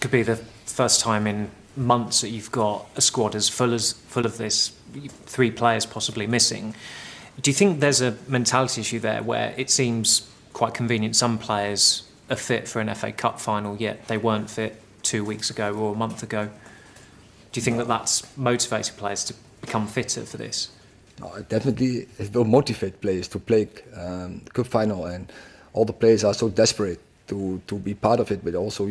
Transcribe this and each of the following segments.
could be the first time in months that you've got a squad as full of this, 3 players possibly missing. Do you think there's a mentality issue there where it seems quite convenient some players are fit for an FA Cup final, yet they weren't fit 2 weeks ago or a month ago? Do you think that that's motivated players to become fitter for this? No, definitely it will motivate players to play cup final, and all the players are so desperate to be part of it. But also,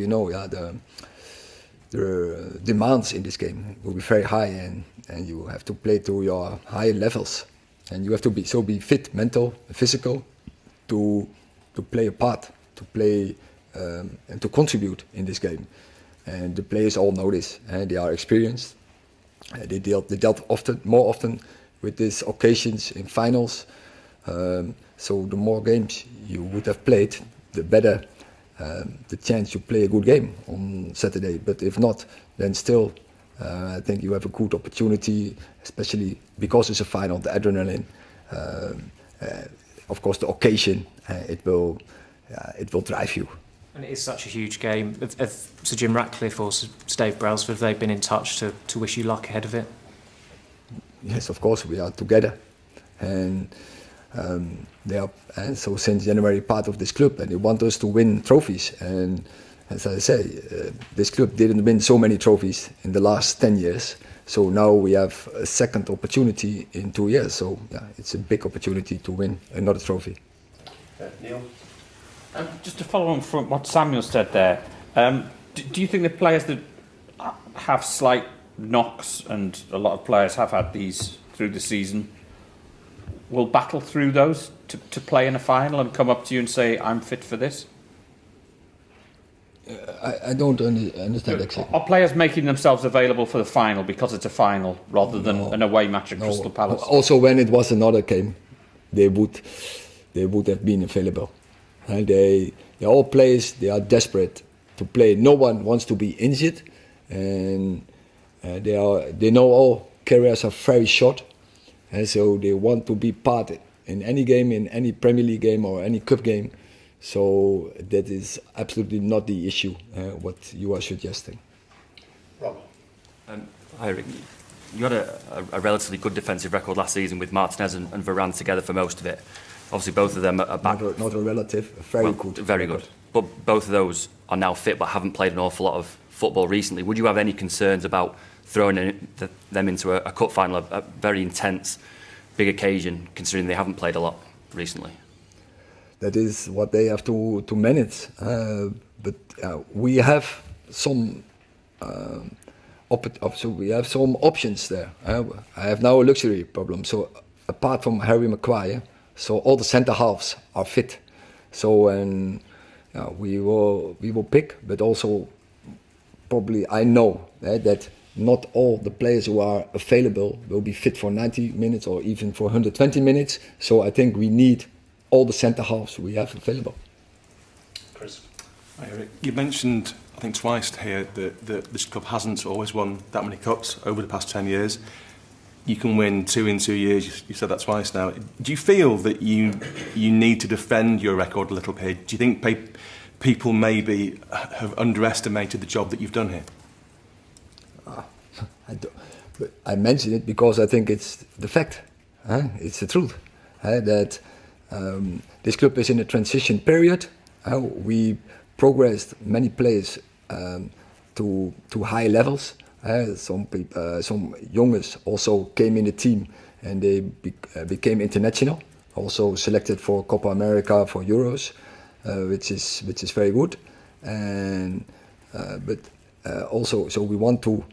the demands in this game will be very high, and you have to play to your high levels, and you have to be fit, mental, physical, to play a part, to play and to contribute in this game. And the players all know this, and they are experienced. They dealt more often with these occasions in finals. So the more games you would have played, the better the chance you play a good game on Saturday. But if not, then still, I think you have a good opportunity, especially because it's a final, the adrenaline. Of course, the occasion, it will drive you. And it is such a huge game. Have Sir Jim Ratcliffe or Sir Dave Brailsford, have they been in touch to wish you luck ahead of it? Yes, of course, we are together. And they are, so since January, part of this club, and they want us to win trophies. And as I say, this club didn't win so many trophies in the last 10 years. So now we have a second opportunity in 2 years. So yeah, it's a big opportunity to win another trophy. Neil? Just to follow on from what Samuel said there, do you think the players that have slight knocks, and a lot of players have had these through the season, will battle through those to play in a final and come up to you and say, I'm fit for this? I don't understand exactly. Are players making themselves available for the final because it's a final rather than an away match at Crystal Palace? Also, when it was another game, they would have been available. And they're all players, they are desperate to play. No one wants to be injured, and they know all careers are very short, and so they want to be part in any game, in any Premier League game or any cup game. So that is absolutely not the issue, what you are suggesting. Rob? Erik, you had a relatively good defensive record last season with Martinez and Varane together for most of it. Obviously, both of them are back. Not a relative, very good. Very good. But both of those are now fit but haven't played an awful lot of football recently. Would you have any concerns about throwing them into a cup final, a very intense, big occasion, considering they haven't played a lot recently? That is what they have to manage. But we have some options there. I have now a luxury problem. So apart from Harry Maguire, so all the centre halves are fit. So we will pick, but also probably I know that not all the players who are available will be fit for 90 minutes or even for 120 minutes. So I think we need all the centre halves we have available. Chris? Hi, Erik. You mentioned, I think twice here, that this club hasn't always won that many cups over the past 10 years. You can win 2 in 2 years. You said that twice now. Do you feel that you need to defend your record a little bit? Do you think people maybe have underestimated the job that you've done here? I mention it because I think it's the fact. It's the truth. That this club is in a transition period. We progressed many players to high levels. Some youngers also came in the team and they became international. Also selected for Copa America, for Euros, which is very good. And but also, so we want to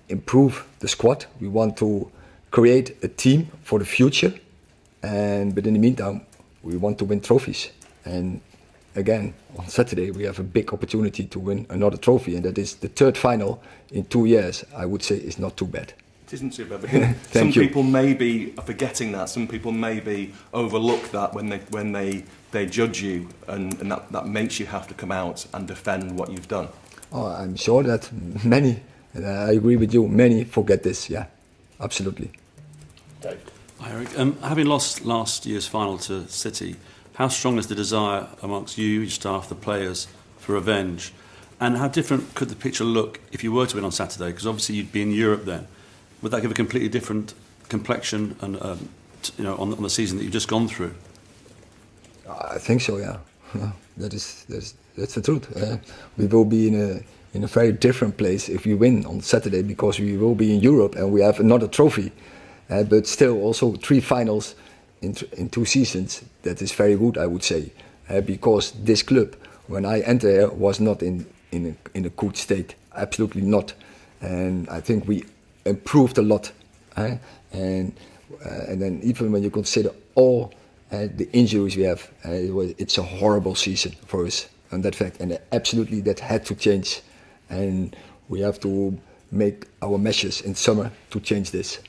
improve the squad. We want to create a team for the future. But in the meantime, we want to win trophies. And again, on Saturday, we have a big opportunity to win another trophy, and that is the third final in 2 years. I would say is not too bad. It isn't too bad, but some people may be forgetting that. Some people maybe overlook that when they judge you, and that makes you have to come out and defend what you've done. Oh, I'm sure that many, and I agree with you, many forget this. Yeah, absolutely. Dave? Hi, Erik. Having lost last year's final to City, how strong is the desire amongst you, your staff, the players, for revenge? And how different could the picture look if you were to win on Saturday? Because obviously you'd be in Europe then. Would that give a completely different complexion and on the season that you've just gone through? I think so. Yeah, that's the truth. We will be in a very different place if we win on Saturday, because we will be in Europe and we have another trophy, but still also 3 finals in 2 seasons. That is very good, I would say, because this club, when I entered here, was not in a good state, absolutely not, and I think we improved a lot, and then even when you consider all the injuries we have, it's a horrible season for us on that fact, and absolutely that had to change, and we have to make our measures in summer to change this.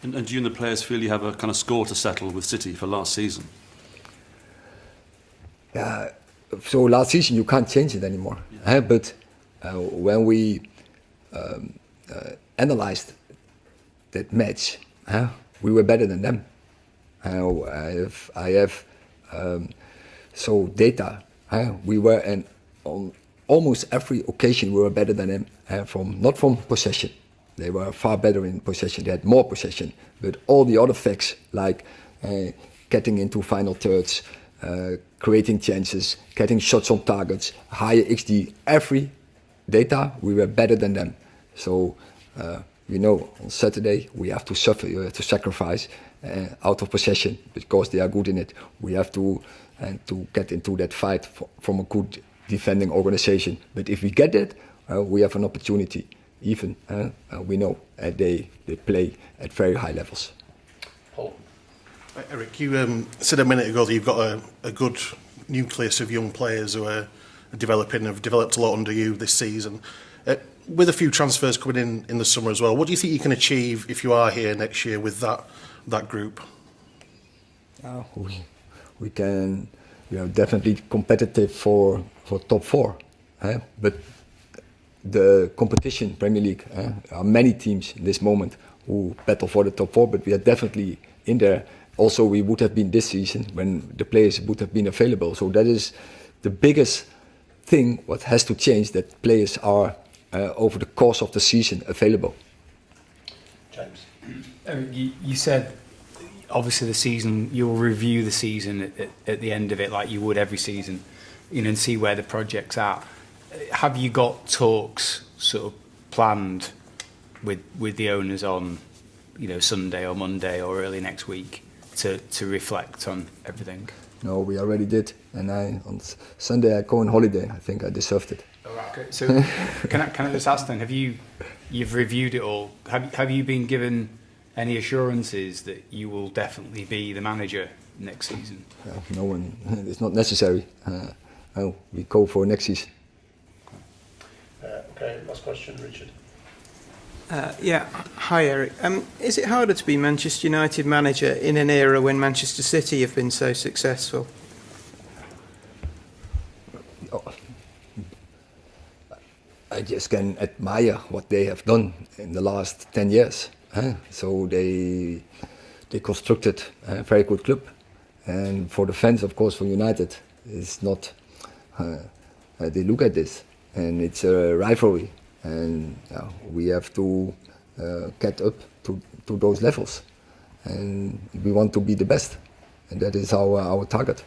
And do you and the players feel you have a kind of score to settle with City for last season? Yeah, so last season you can't change it anymore. Yeah. But when we analyzed that match, we were better than them. I have so data. We were on almost every occasion we were better than them. Not from possession. They were far better in possession. They had more possession. But all the other facts, like getting into final thirds, creating chances, getting shots on targets, higher XG, every data, we were better than them. So, on Saturday we have to suffer, you have to sacrifice out of possession because they are good in it. We have to get into that fight from a good defending organization. But if we get it, we have an opportunity. Even we know they play at very high levels. Paul. Erik, you said a minute ago that you've got a good nucleus of young players who are developing, have developed a lot under you this season. With a few transfers coming in the summer as well, what do you think you can achieve if you are here next year with that group? We are definitely competitive for top 4, but the competition, Premier League, are many teams in this moment who battle for the top 4, but we are definitely in there. Also, we would have been this season when the players would have been available. So that is the biggest thing what has to change, that players are over the course of the season available. James. You said obviously the season, you'll review the season at the end of it like you would every season, and see where the project's at. Have you got talks sort of planned with the owners on, Sunday or Monday or early next week to reflect on everything? No, we already did, and on Sunday I go on holiday. I think I deserved it. Okay. So can I just ask then? You've reviewed it all? Have you been given any assurances that you will definitely be the manager next season? No one. It's not necessary. We go for next season. Okay, last question, Richard. Hi Erik. Is it harder to be Manchester United manager in an era when Manchester City have been so successful? I just can admire what they have done in the last 10 years. So they constructed a very good club, and for the fans, of course, for United, it's not. They look at this, and it's a rivalry, and we have to get up to those levels, and we want to be the best, and that is our target.